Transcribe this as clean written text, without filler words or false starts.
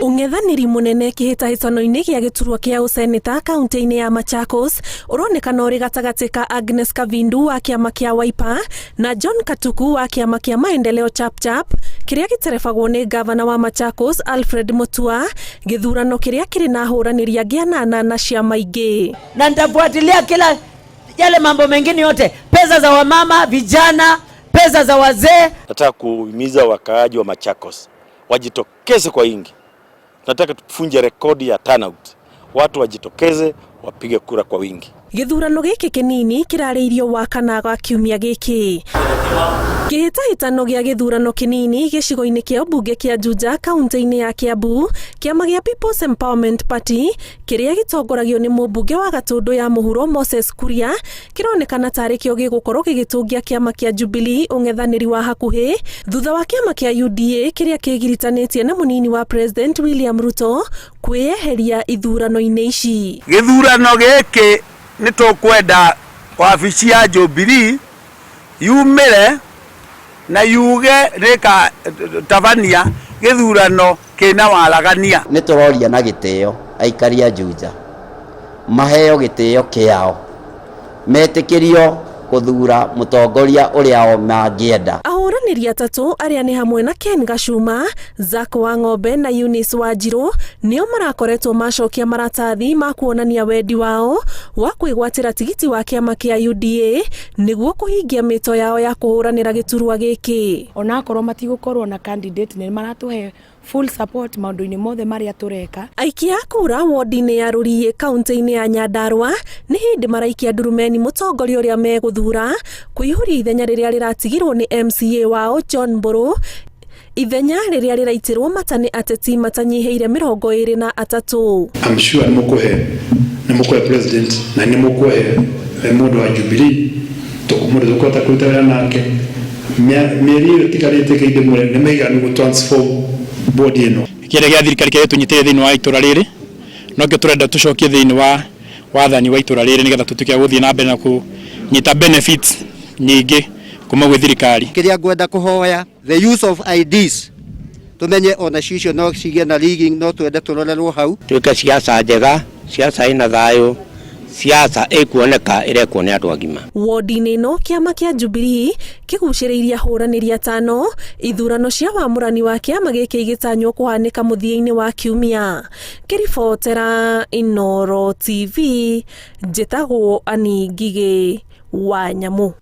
Ung'ethanĩri munene kĩhĩtahĩtano-inĩ gĩa gĩturwa kĩa ũseneta kaunti-inĩ ya Machakos ũronekana ũrĩ gatagatĩ ka Agnes Kavindu wa kĩama kĩa Wiper na John Katuku wa kĩama kĩa Maendeleo Chapchap kĩrĩa gĩterebagwo nĩ gavana wa Machakos Alfred Mutua, gĩthurano kĩrĩa kĩrĩ na ahũranĩri angĩ anana na ciama ingĩ. Na nitafuatilia kila yale mambo mengine yote, pesa za wamama, vijana, pesa za wazee. Nataka kuhimiza wakaaji wa Machakos wajitokeze kwa wingi. Nataka tufunje rekodi ya turnout. Watu wajitokeze wapige kura kwa wingi. Gĩthurano gĩkĩ kĩnini kĩrarĩirio wakana gwa kiumia gĩkĩ. Kĩhĩtahĩtano gĩa gĩthurano kĩnini gĩcigo-inĩ kĩa ũmbunge kĩa Juja kaunti-inĩ ya Kiambu, kĩama gĩa People's Empowerment Party kĩrĩa gĩtongoragio nĩ mũmbunge wa Gatũndũ ya mũhuro Moses Kuria kĩronekana tarĩ kĩo gĩgũkorwo gĩgĩtũngia kĩama kĩa Jubilee ũng'ethanĩri wa hakuhĩ thutha wa kĩama kĩa UDA kĩrĩa kĩgiritanĩtie na mũnini wa President William Ruto kwĩyeheria ithurano-inĩ ici. Gĩthurano gĩkĩ nĩtũkwenda wabici ya Jubilee yumĩre na yuge rĩka tabania gĩthurano kĩna waragania. Nĩtũroria na gĩtĩo aikari a Juja maheo gĩtĩo kĩao, metĩkĩrio kuthura mutongoria ũrĩa o mangĩenda. Ahũranĩri atatũ arĩa nĩ hamwe na Ken Gachuma, Zack wa Ng'ombe na Eunice Wanjiru nĩo marakoretwo macokia maratathi ma kuonania wendi wao wa kwĩgwatĩra tigiti wa kĩama kĩa UDA nĩguo kũhingia mĩto yao ya kũhũranĩra gĩturwa gĩkĩ. Onakorwo matigũkorwo na candidate nĩ maratũhe full support maũndũ-inĩ mothe marĩa tũreka. Aikia kura wodi-inĩ ya Rurii kaunti-inĩ ya Nyandarua nĩ hĩndĩ maraikia ndurumeni mũtongoria ũrĩa megũthura kũihũria ithenya rĩrĩa rĩratigirwo nĩ MCA wao John Mburu, ithenya rĩrĩa rĩraitirwo mata nĩ ateti matanyihĩire 23. I'm sure nĩmũkũhe president na nĩmũkũhe mũndũ wa Jubilee mũndũ tũkũhota kũruta wĩra nake mĩeri ĩyo ĩtigarĩte kĩndĩ nĩ maiganu gũ-transform body ĩno. Kĩrĩa gĩa thirikari kĩrĩa tũnyitĩte thĩinĩ wa itũra rĩrĩ nokĩo tũrenda tũcokie thĩinĩ wa wathani wa itũra rĩrĩ nĩgetha tũtuĩke gũthiĩ na mbere na kũnyita benefits nyingĩ kuma gwĩ thirikari. Kĩrĩa ngwenda kũhoya the use of IDs tumenye ona cicio no cigĩe na rigging, no twende tũrorerwo hau. Tuĩke ciaca njega, ciaca ina thayũ, siasa ĩkuoneka ĩrekwo nĩ andũ agima. Wodi-inĩ ĩno kĩama kĩa Jubilee kĩgucĩrĩirie ahũranĩri atano, ithurano cia wamũrani wa kĩama gĩkĩ igĩtanywo kũhanĩka mũthia-inĩ wa kiumia. Kĩribotera Inooro TV, njĩtagwo Ani Ngigĩ wa Nyamũ.